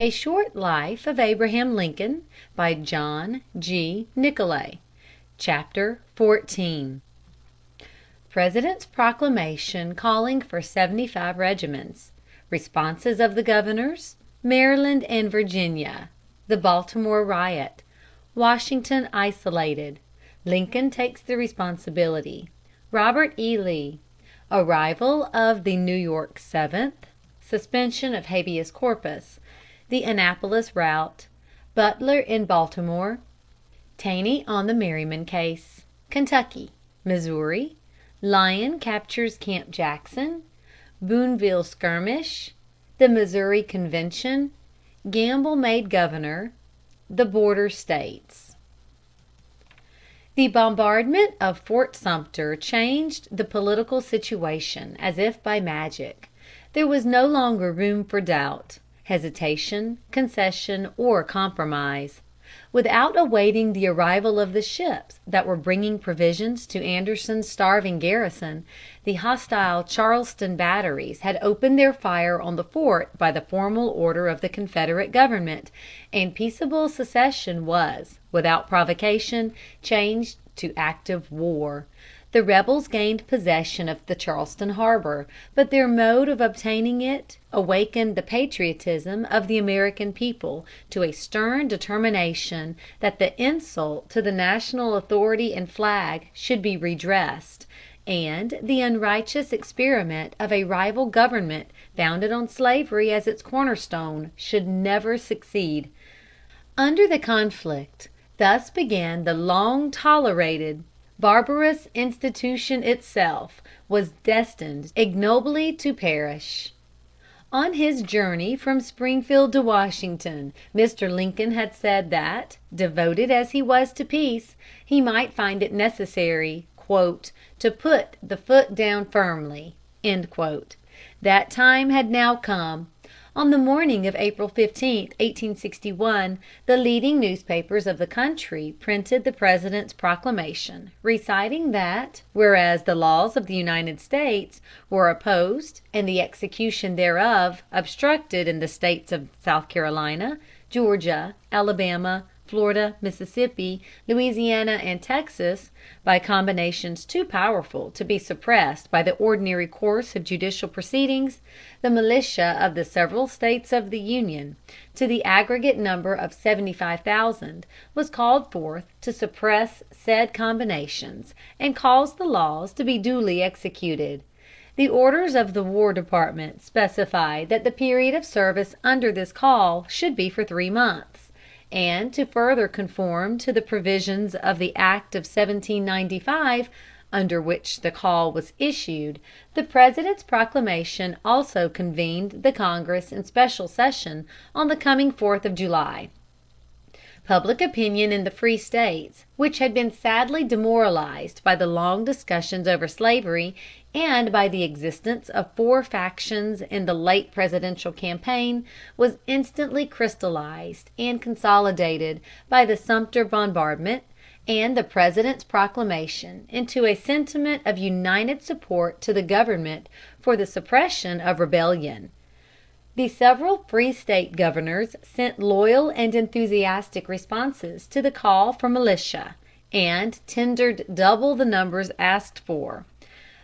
A Short Life of Abraham Lincoln by John G. Nicolay. Chapter 14. President's Proclamation calling for 75 regiments. Responses of the Governors. Maryland and Virginia. The Baltimore Riot. Washington isolated. Lincoln takes the responsibility. Robert E. Lee. Arrival of the New York Seventh. Suspension of habeas corpus. The Annapolis rout. Butler in Baltimore. Taney on the Merryman case. Kentucky. Missouri. Lyon captures Camp Jackson. Boonville skirmish. The Missouri Convention. Gamble made governor. The border states. The bombardment of Fort Sumter changed the political situation as if by magic. There was no longer room for doubt, hesitation, concession, or compromise. Without awaiting the arrival of the ships that were bringing provisions to Anderson's starving garrison, the hostile Charleston batteries had opened their fire on the fort by the formal order of the Confederate government, and peaceable secession was, without provocation, changed to active war. The rebels gained possession of the Charleston harbor, but their mode of obtaining it awakened the patriotism of the American people to a stern determination that the insult to the national authority and flag should be redressed, and the unrighteous experiment of a rival government founded on slavery as its cornerstone should never succeed. Under the conflict, thus began the long-tolerated barbarous institution itself was destined ignobly to perish. On his journey from Springfield to Washington, Mr. Lincoln had said that, devoted as he was to peace, he might find it necessary "to put the foot down firmly." That time had now come. On the morning of April 15, 1861, the leading newspapers of the country printed the President's proclamation, reciting that, whereas the laws of the United States were opposed and the execution thereof obstructed in the States of South Carolina, Georgia, Alabama, Florida, Mississippi, Louisiana, and Texas, by combinations too powerful to be suppressed by the ordinary course of judicial proceedings, the militia of the several States of the Union, to the aggregate number of 75,000, was called forth to suppress said combinations and cause the laws to be duly executed. The orders of the War Department specified that the period of service under this call should be for 3 months. And to further conform to the provisions of the Act of 1795, under which the call was issued, the President's proclamation also convened the Congress in special session on the coming 4th of July. Public opinion in the free States, which had been sadly demoralized by the long discussions over slavery, and by the existence of 4 factions in the late presidential campaign, was instantly crystallized and consolidated by the Sumter bombardment and the President's proclamation into a sentiment of united support to the government for the suppression of rebellion. The several free State governors sent loyal and enthusiastic responses to the call for militia, and tendered double the numbers asked for.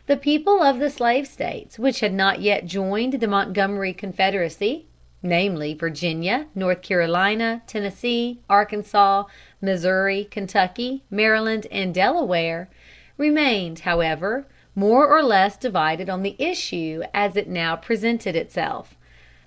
The people of the slave States which had not yet joined the Montgomery Confederacy, namely Virginia, North Carolina, Tennessee, Arkansas, Missouri, Kentucky, Maryland, and Delaware, remained, however, more or less divided on the issue as it now presented itself.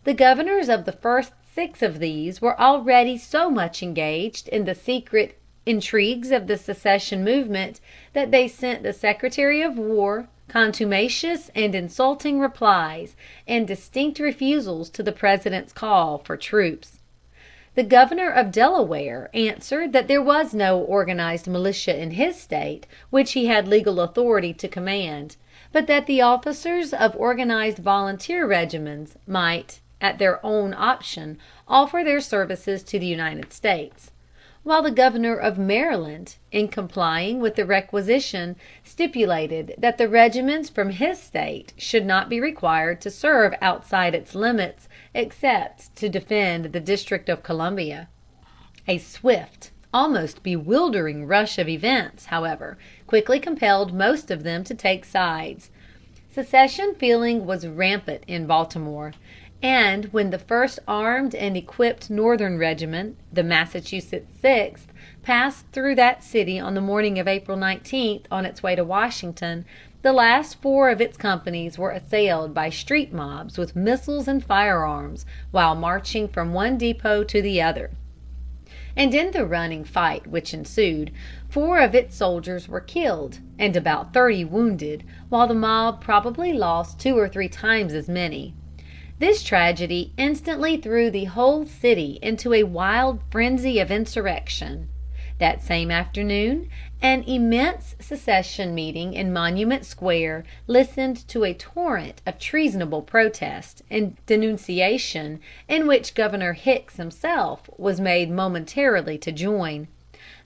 The governors of the first 6 of these were already so much engaged in the secret intrigues of the secession movement that they sent the Secretary of War contumacious and insulting replies and distinct refusals to the President's call for troops. The governor of Delaware answered that there was no organized militia in his state which he had legal authority to command, but that the officers of organized volunteer regiments might, at their own option, offer their services to the United States; while the governor of Maryland, in complying with the requisition, stipulated that the regiments from his state should not be required to serve outside its limits except to defend the District of Columbia. A swift, almost bewildering rush of events, however, quickly compelled most of them to take sides. Secession feeling was rampant in Baltimore, and when the first armed and equipped Northern regiment, the Massachusetts Sixth, passed through that city on the morning of April 19th on its way to Washington, the last four of its companies were assailed by street mobs with missiles and firearms while marching from one depot to the other. And in the running fight which ensued, 4 of its soldiers were killed and about 30 wounded, while the mob probably lost 2 or 3 times as many. This tragedy instantly threw the whole city into a wild frenzy of insurrection. That same afternoon, an immense secession meeting in Monument Square listened to a torrent of treasonable protest and denunciation, in which Governor Hicks himself was made momentarily to join.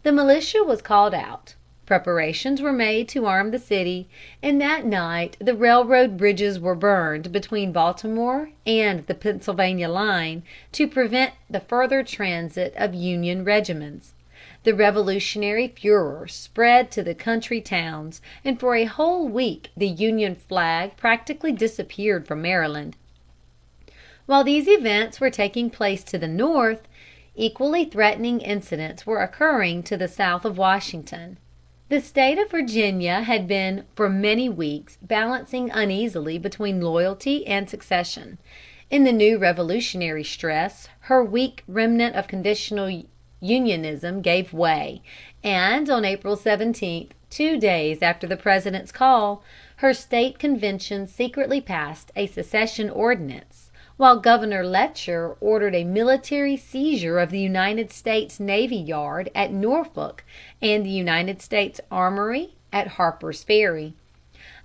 The militia was called out. Preparations were made to arm the city, and that night the railroad bridges were burned between Baltimore and the Pennsylvania line to prevent the further transit of Union regiments. The revolutionary furor spread to the country towns, and for a whole week the Union flag practically disappeared from Maryland. While these events were taking place to the north, equally threatening incidents were occurring to the south of Washington. The state of Virginia had been for many weeks balancing uneasily between loyalty and secession. In the new revolutionary stress, her weak remnant of conditional Unionism gave way, and on April 17th, 2 days after the President's call, her state convention secretly passed a secession ordinance, while Governor Letcher ordered a military seizure of the United States Navy Yard at Norfolk and the United States Armory at Harper's Ferry.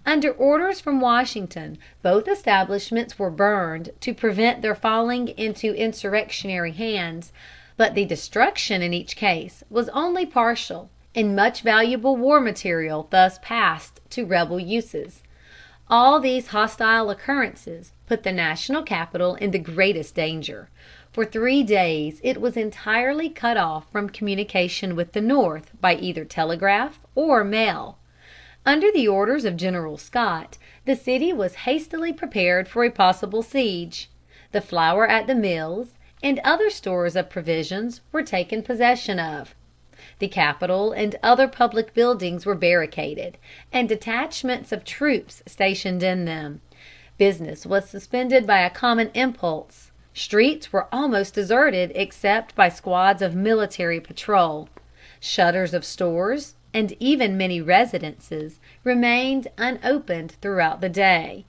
Under orders from Washington, both establishments were burned to prevent their falling into insurrectionary hands, but the destruction in each case was only partial, and much valuable war material thus passed to rebel uses. All these hostile occurrences put the national capital in the greatest danger. For 3 days it was entirely cut off from communication with the North by either telegraph or mail. Under the orders of General Scott, the city was hastily prepared for a possible siege. The flour at the mills and other stores of provisions were taken possession of. The Capitol and other public buildings were barricaded, and detachments of troops stationed in them. Business was suspended by a common impulse. Streets were almost deserted except by squads of military patrol. Shutters of stores, and even many residences, remained unopened throughout the day.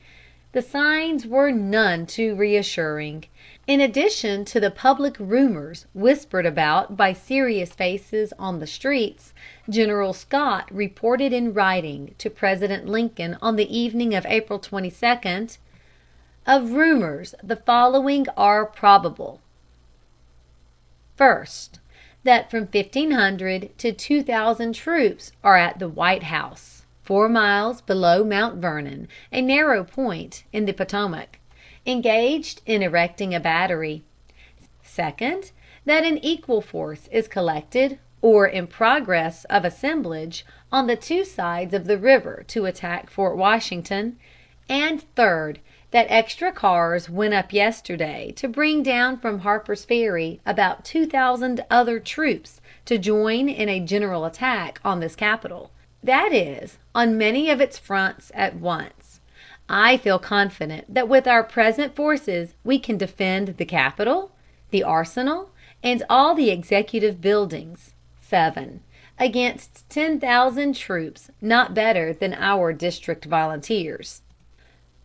The signs were none too reassuring. In addition to the public rumors whispered about by serious faces on the streets, General Scott reported in writing to President Lincoln on the evening of April 22d, "Of rumors the following are probable. First, that from 1,500 to 2,000 troops are at the White House, 4 miles below Mount Vernon, a narrow point in the Potomac, engaged in erecting a battery. Second, that an equal force is collected or in progress of assemblage on the 2 sides of the river to attack Fort Washington. And third, that extra cars went up yesterday to bring down from Harper's Ferry about 2,000 other troops to join in a general attack on this capital, that is, on many of its fronts at once. I feel confident that with our present forces we can defend the Capitol, the Arsenal, and all the executive buildings. 7. Against 10,000 troops not better than our district volunteers."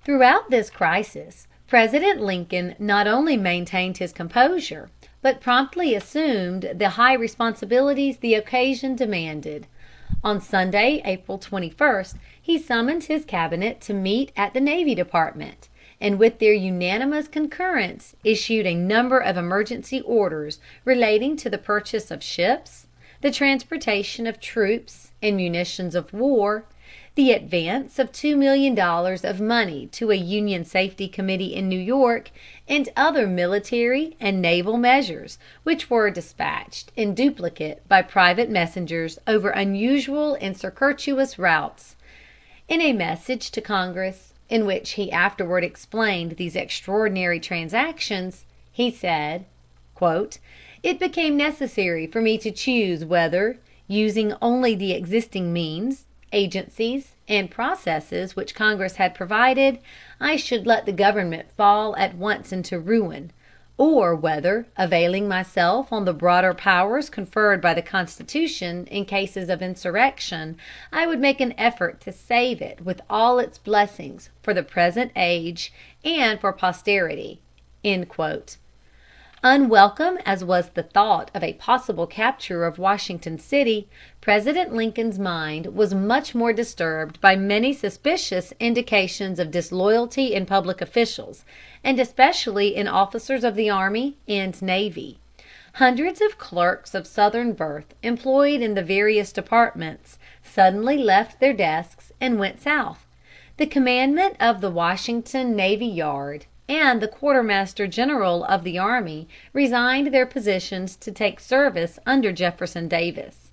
Throughout this crisis, President Lincoln not only maintained his composure, but promptly assumed the high responsibilities the occasion demanded. On Sunday, April 21st, he summoned his cabinet to meet at the Navy Department, and with their unanimous concurrence issued a number of emergency orders relating to the purchase of ships, the transportation of troops and munitions of war, the advance of $2 million of money to a Union Safety Committee in New York, and other military and naval measures, which were dispatched in duplicate by private messengers over unusual and circuitous routes. In a message to Congress, in which he afterward explained these extraordinary transactions, he said, "It became necessary for me to choose whether, using only the existing means, agencies, and processes which Congress had provided, I should let the government fall at once into ruin, or whether, availing myself on the broader powers conferred by the Constitution in cases of insurrection, I would make an effort to save it with all its blessings for the present age and for posterity." Unwelcome as was the thought of a possible capture of Washington city, President Lincoln's mind was much more disturbed by many suspicious indications of disloyalty in public officials, and especially in officers of the army and navy. Hundreds of clerks of Southern birth employed in the various departments suddenly left their desks and went South. The commandant of the Washington Navy Yard and the quartermaster general of the army resigned their positions to take service under Jefferson Davis.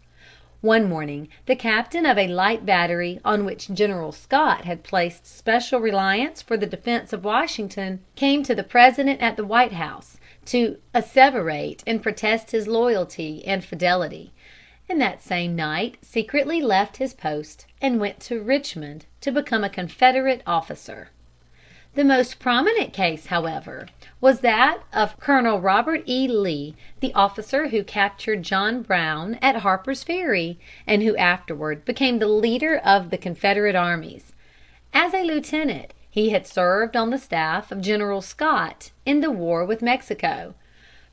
One morning the captain of a light battery on which General Scott had placed special reliance for the defense of Washington came to the President at the White House to asseverate and protest his loyalty and fidelity, and that same night secretly left his post and went to Richmond to become a Confederate officer. The most prominent case, however, was that of Colonel Robert E. Lee, the officer who captured John Brown at Harper's Ferry, and who afterward became the leader of the Confederate armies. As a lieutenant, he had served on the staff of General Scott in the war with Mexico.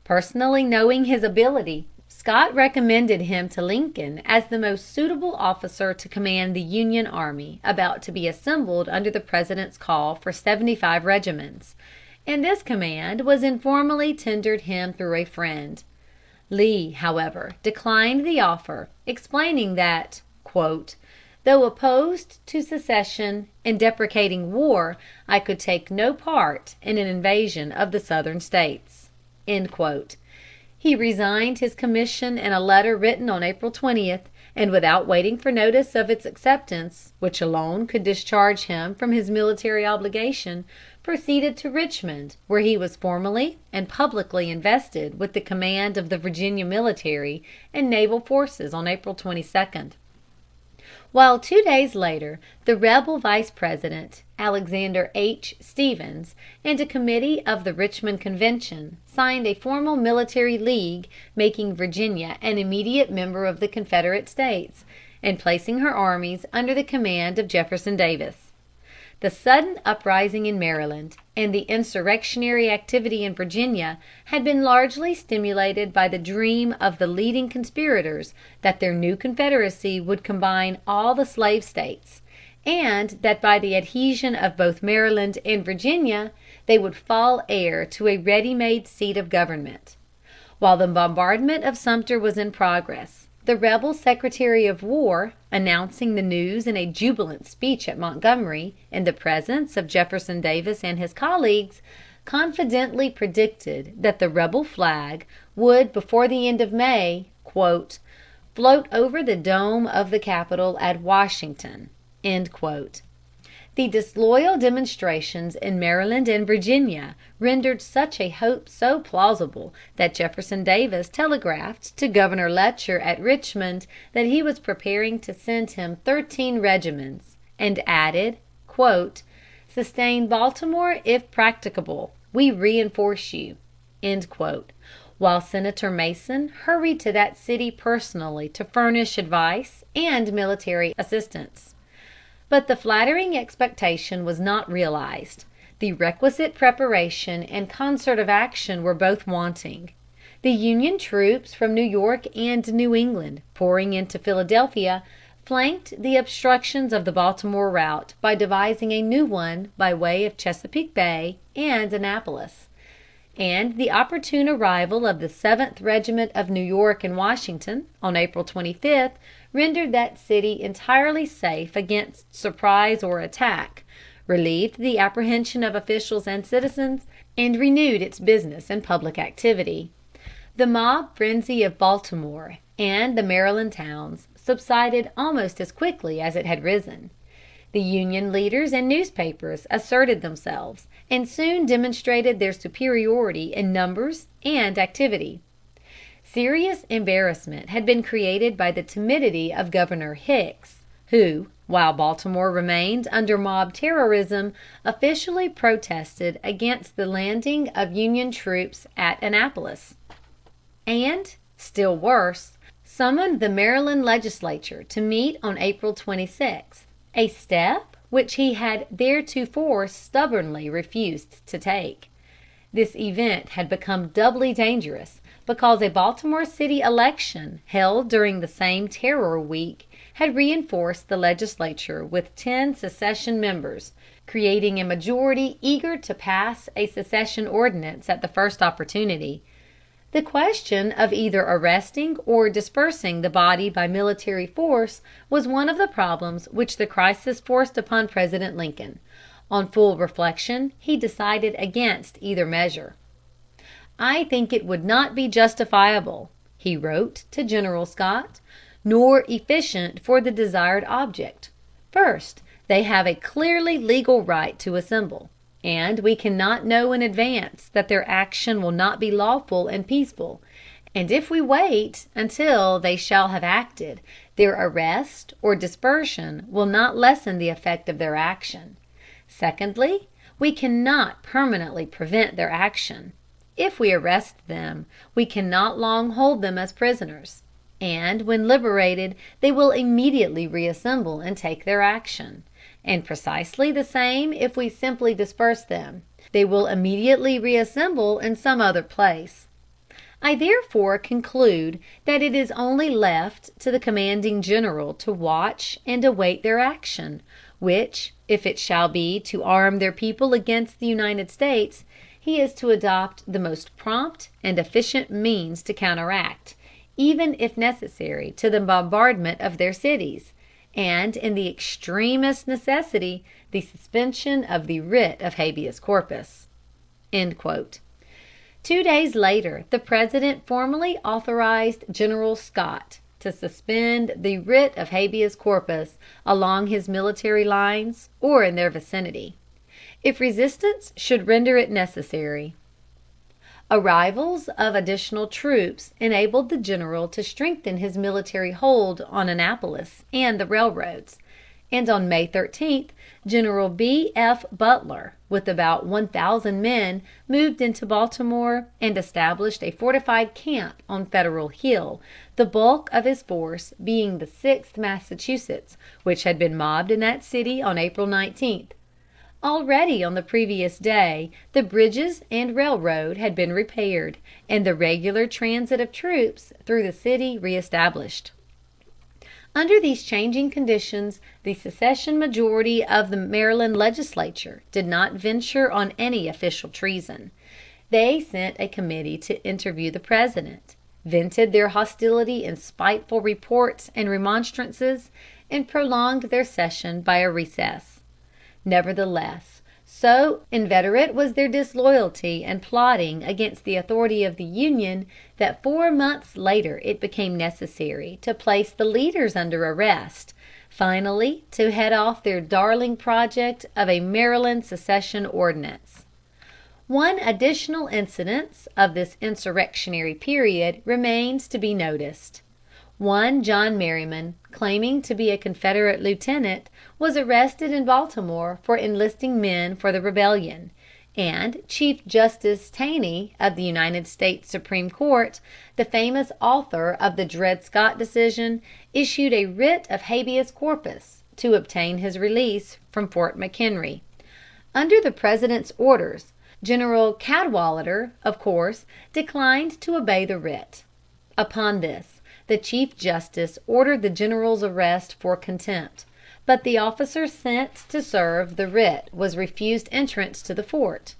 Personally knowing his ability, Scott recommended him to Lincoln as the most suitable officer to command the Union army about to be assembled under the President's call for 75 regiments, and this command was informally tendered him through a friend. Lee, however, declined the offer, explaining that, "though opposed to secession and deprecating war, I could take no part in an invasion of the Southern States." He resigned his commission in a letter written on April 20th, and without waiting for notice of its acceptance, which alone could discharge him from his military obligation, proceeded to Richmond, where he was formally and publicly invested with the command of the Virginia military and naval forces on April 22d. While 2 days later the rebel vice president, Alexander H. Stephens, and a committee of the Richmond Convention signed a formal military league making Virginia an immediate member of the Confederate States, and placing her armies under the command of Jefferson Davis. The sudden uprising in Maryland and the insurrectionary activity in Virginia had been largely stimulated by the dream of the leading conspirators that their new Confederacy would combine all the slave states, and that by the adhesion of both Maryland and Virginia they would fall heir to a ready-made seat of government. While the bombardment of Sumter was in progress, the rebel Secretary of War, announcing the news in a jubilant speech at Montgomery, in the presence of Jefferson Davis and his colleagues, confidently predicted that the rebel flag would before the end of May "float over the dome of the Capitol at Washington." The disloyal demonstrations in Maryland and Virginia rendered such a hope so plausible that Jefferson Davis telegraphed to Governor Letcher at Richmond that he was preparing to send him 13 regiments, and added, "Sustain Baltimore if practicable. We reinforce you," while Senator Mason hurried to that city personally to furnish advice and military assistance. But the flattering expectation was not realized. The requisite preparation and concert of action were both wanting. The Union troops from New York and New England, pouring into Philadelphia, flanked the obstructions of the Baltimore route by devising a new one by way of Chesapeake Bay and Annapolis. And the opportune arrival of the 7th Regiment of New York in Washington, on April 25th, rendered that city entirely safe against surprise or attack, relieved the apprehension of officials and citizens, and renewed its business and public activity. The mob frenzy of Baltimore and the Maryland towns subsided almost as quickly as it had risen. The Union leaders and newspapers asserted themselves, and soon demonstrated their superiority in numbers and activity. Serious embarrassment had been created by the timidity of Governor Hicks, who, while Baltimore remained under mob terrorism, officially protested against the landing of Union troops at Annapolis, and, still worse, summoned the Maryland legislature to meet on April 26th, a step which he had theretofore stubbornly refused to take. This event had become doubly dangerous because a Baltimore City election held during the same terror week had reinforced the legislature with 10 secession members, creating a majority eager to pass a secession ordinance at the first opportunity. The question of either arresting or dispersing the body by military force was one of the problems which the crisis forced upon President Lincoln. On full reflection, he decided against either measure. "I think it would not be justifiable," he wrote to General Scott, "nor efficient for the desired object. First, they have a clearly legal right to assemble, and we cannot know in advance that their action will not be lawful and peaceful, and if we wait until they shall have acted, their arrest or dispersion will not lessen the effect of their action. Secondly, we cannot permanently prevent their action. If we arrest them, we cannot long hold them as prisoners, and when liberated they will immediately reassemble and take their action. And precisely the same if we simply disperse them. They will immediately reassemble in some other place. I therefore conclude that it is only left to the commanding general to watch and await their action, which, if it shall be to arm their people against the United States, he is to adopt the most prompt and efficient means to counteract, even if necessary to the bombardment of their cities, and in the extremest necessity, the suspension of the writ of habeas corpus." 2 days later the President formally authorized General Scott to suspend the writ of habeas corpus along his military lines or in their vicinity, if resistance should render it necessary. Arrivals of additional troops enabled the general to strengthen his military hold on Annapolis and the railroads, and on May 13th General B. F. Butler, with about 1,000 men, moved into Baltimore and established a fortified camp on Federal Hill, the bulk of his force being the 6th Massachusetts, which had been mobbed in that city on April 19th. Already on the previous day the bridges and railroad had been repaired, and the regular transit of troops through the city reestablished. Under these changing conditions, the secession majority of the Maryland legislature did not venture on any official treason. They sent a committee to interview the President, vented their hostility in spiteful reports and remonstrances, and prolonged their session by a recess. Nevertheless, so inveterate was their disloyalty and plotting against the authority of the Union, that 4 months later it became necessary to place the leaders under arrest, finally to head off their darling project of a Maryland secession ordinance. One additional incident of this insurrectionary period remains to be noticed. One John Merryman, claiming to be a Confederate lieutenant, was arrested in Baltimore for enlisting men for the rebellion, and Chief Justice Taney of the United States Supreme Court, the famous author of the Dred Scott decision, issued a writ of habeas corpus to obtain his release from Fort McHenry. Under the President's orders, General Cadwalader, of course, declined to obey the writ. Upon this, the Chief Justice ordered the General's arrest for contempt, but the officer sent to serve the writ was refused entrance to the fort.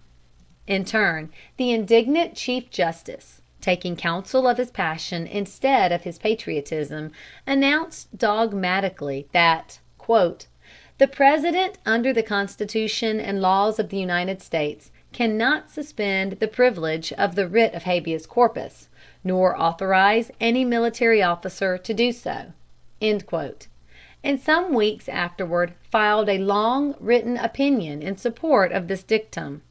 In turn, the indignant Chief Justice, taking counsel of his passion instead of his patriotism, announced dogmatically that, "The President, under the Constitution and laws of the United States, cannot suspend the privilege of the writ of habeas corpus, nor authorize any military officer to do so," and some weeks afterward filed a long written opinion in support of this dictum.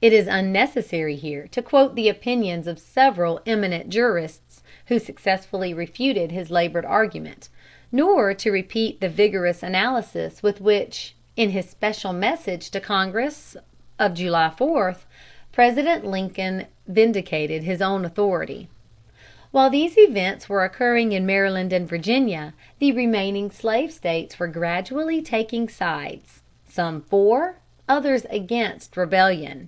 It is unnecessary here to quote the opinions of several eminent jurists who successfully refuted his labored argument, nor to repeat the vigorous analysis with which, in his special message to Congress of July 4th, President Lincoln vindicated his own authority. While these events were occurring in Maryland and Virginia, the remaining slave states were gradually taking sides, some for, others against rebellion.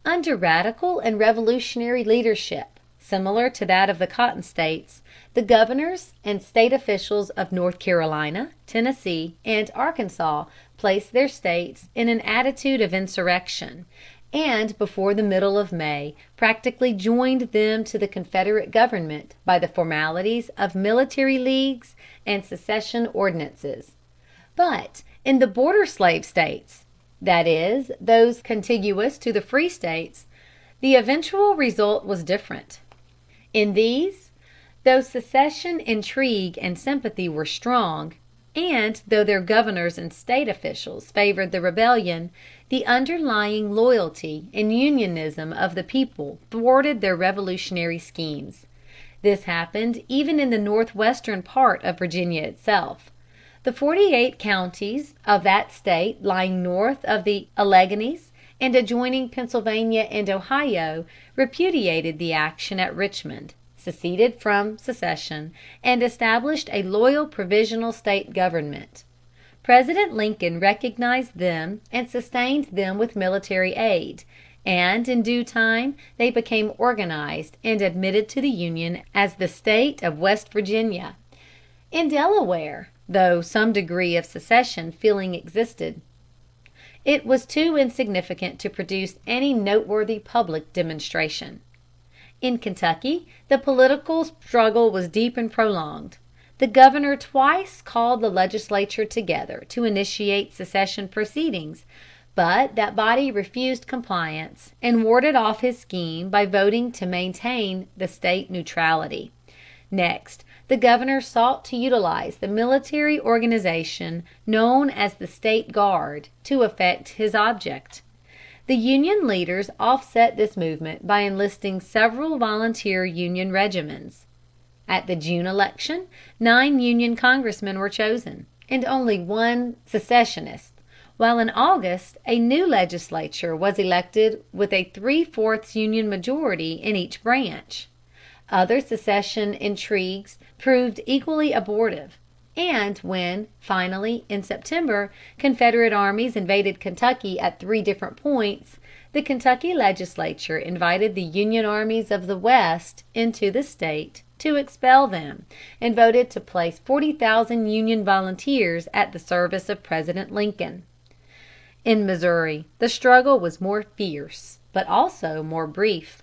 Under radical and revolutionary leadership, similar to that of the Cotton States, the governors and state officials of North Carolina, Tennessee, and Arkansas placed their states in an attitude of insurrection, and before the middle of May practically joined them to the Confederate government by the formalities of military leagues and secession ordinances. But in the border slave states, that is, those contiguous to the free states, the eventual result was different. In these, though secession intrigue and sympathy were strong, and though their governors and state officials favored the rebellion, the underlying loyalty and unionism of the people thwarted their revolutionary schemes. This happened even in the northwestern part of Virginia itself. The 48 counties of that state lying north of the Alleghanies and adjoining Pennsylvania and Ohio repudiated the action at Richmond, seceded from secession, and established a loyal provisional state government. President Lincoln recognized them and sustained them with military aid, and in due time they became organized and admitted to the Union as the State of West Virginia. In Delaware, though some degree of secession feeling existed, it was too insignificant to produce any noteworthy public demonstration. In Kentucky, the political struggle was deep and prolonged. The governor twice called the legislature together to initiate secession proceedings, but that body refused compliance, and warded off his scheme by voting to maintain the state neutrality. Next, the governor sought to utilize the military organization known as the State Guard to effect his object. The Union leaders offset this movement by enlisting several volunteer Union regiments. At the June election, 9 Union congressmen were chosen, and only 1 secessionist, while in August a new legislature was elected with a 3/4 Union majority in each branch. Other secession intrigues proved equally abortive, and when, finally, in September, Confederate armies invaded Kentucky at 3 different points, the Kentucky legislature invited the Union armies of the West into the state to expel them, and voted to place 40,000 Union volunteers at the service of President Lincoln. In Missouri, the struggle was more fierce, but also more brief.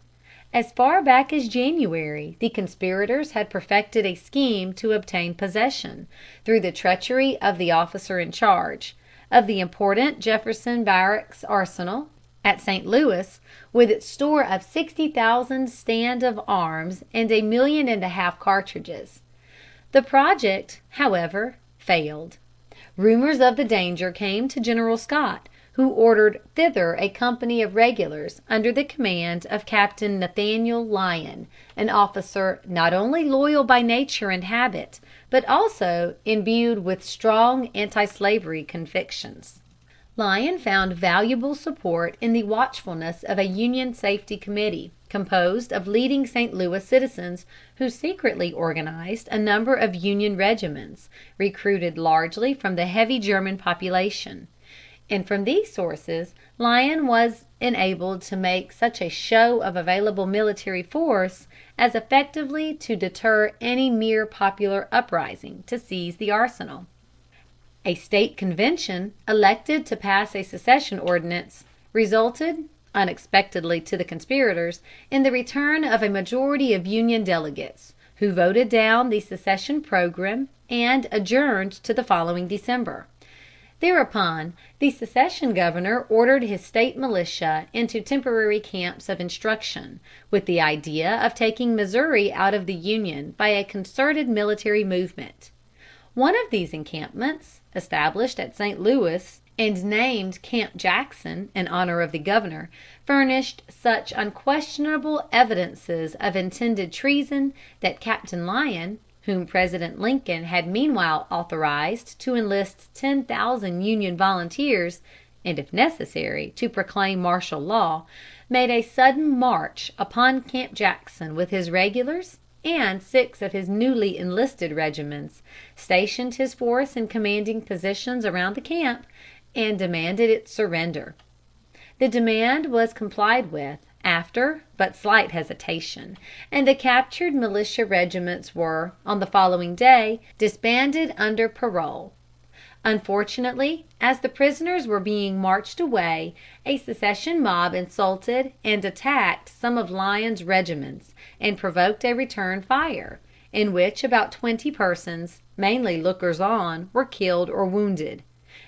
As far back as January, the conspirators had perfected a scheme to obtain possession, through the treachery of the officer in charge, of the important Jefferson Barracks Arsenal at St. Louis, with its store of 60,000 stand of arms and 1.5 million cartridges. The project, however, failed. Rumors of the danger came to General Scott, who ordered thither a company of regulars under the command of Captain Nathaniel Lyon, an officer not only loyal by nature and habit, but also imbued with strong anti-slavery convictions. Lyon found valuable support in the watchfulness of a Union Safety Committee, composed of leading St. Louis citizens, who secretly organized a number of Union regiments, recruited largely from the heavy German population. And from these sources Lyon was enabled to make such a show of available military force as effectively to deter any mere popular uprising to seize the arsenal. A state convention, elected to pass a secession ordinance, resulted, unexpectedly to the conspirators, in the return of a majority of Union delegates, who voted down the secession program and adjourned to the following December. Thereupon, the secession governor ordered his state militia into temporary camps of instruction, with the idea of taking Missouri out of the Union by a concerted military movement. One of these encampments, established at St. Louis, and named Camp Jackson in honor of the governor, furnished such unquestionable evidences of intended treason that Captain Lyon, whom President Lincoln had meanwhile authorized to enlist 10,000 Union volunteers, and if necessary to proclaim martial law, made a sudden march upon Camp Jackson with his regulars and 6 of his newly enlisted regiments, stationed his force in commanding positions around the camp, and demanded its surrender. The demand was complied with after but slight hesitation, and the captured militia regiments were, on the following day, disbanded under parole. Unfortunately, as the prisoners were being marched away, a secession mob insulted and attacked some of Lyon's regiments, and provoked a return fire, in which about 20 persons, mainly lookers on, were killed or wounded.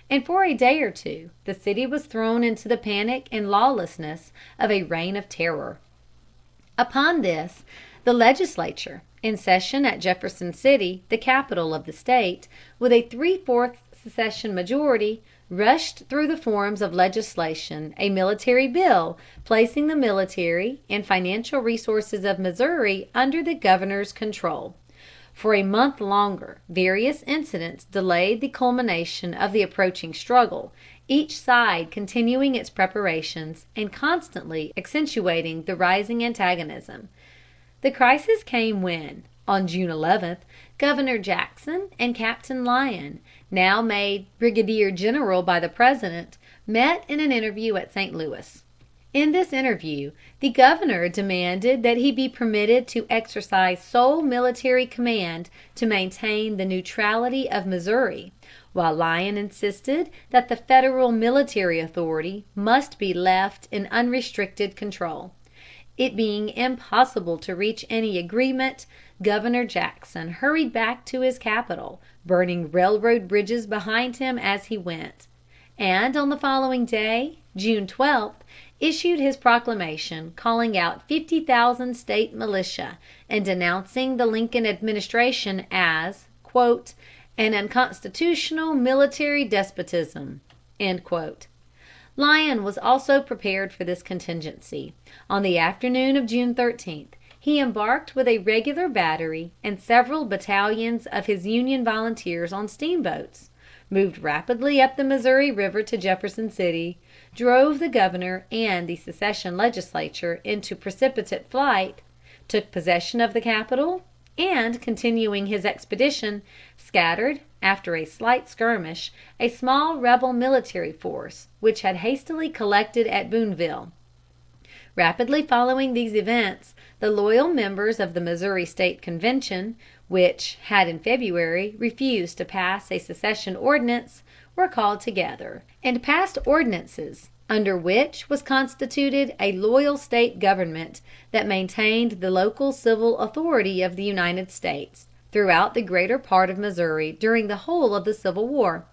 And for a day or two the city was thrown into the panic and lawlessness of a reign of terror. Upon this, the legislature, in session at Jefferson City, the capital of the state, with a 3/4 secession majority, rushed through the forms of legislation a military bill placing the military and financial resources of Missouri under the governor's control. For a month longer various incidents delayed the culmination of the approaching struggle, each side continuing its preparations and constantly accentuating the rising antagonism. The crisis came when, on June 11th, Governor Jackson and Captain Lyon, now made brigadier general by the President, met in an interview at St. Louis. In this interview, the governor demanded that he be permitted to exercise sole military command to maintain the neutrality of Missouri, while Lyon insisted that the federal military authority must be left in unrestricted control. It being impossible to reach any agreement, Governor Jackson hurried back to his capital, burning railroad bridges behind him as he went, and on the following day, June 12th, issued his proclamation calling out 50,000 state militia and denouncing the Lincoln administration as "an unconstitutional military despotism." Lyon was also prepared for this contingency. On the afternoon of June 13th, he embarked with a regular battery and several battalions of his Union volunteers on steamboats, moved rapidly up the Missouri River to Jefferson City, drove the governor and the secession legislature into precipitate flight, took possession of the capital, and, continuing his expedition, scattered, after a slight skirmish, a small rebel military force which had hastily collected at Booneville. Rapidly following these events, the loyal members of the Missouri State Convention, which had in February refused to pass a secession ordinance, were called together, and passed ordinances under which was constituted a loyal state government that maintained the local civil authority of the United States throughout the greater part of Missouri during the whole of the Civil War,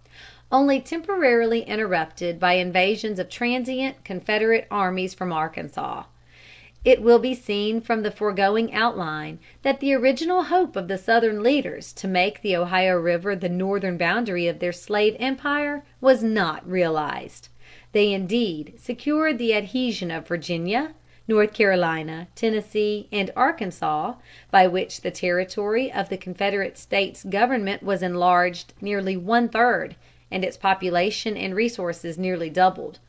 only temporarily interrupted by invasions of transient Confederate armies from Arkansas. It will be seen from the foregoing outline that the original hope of the Southern leaders to make the Ohio River the northern boundary of their slave empire was not realized. They indeed secured the adhesion of Virginia, North Carolina, Tennessee, and Arkansas, by which the territory of the Confederate States government was enlarged nearly 1/3, and its population and resources nearly doubled.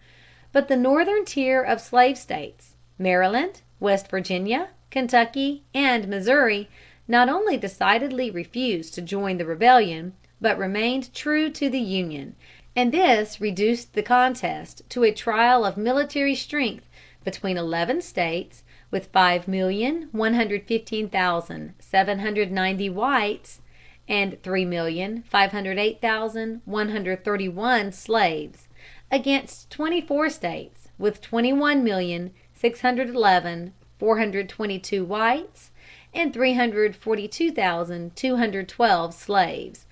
But the northern tier of slave states, Maryland, West Virginia, Kentucky, and Missouri, not only decidedly refused to join the rebellion, but remained true to the Union, and this reduced the contest to a trial of military strength between 11 states with 5,115,790 whites and 3,508,131 slaves, against 24 states with 21,611,422 whites and 342,212 slaves,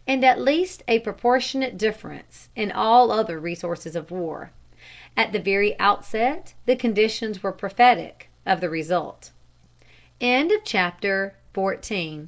and at least a proportionate difference in all other resources of war. At the very outset the conditions were prophetic of the result. Chapter 15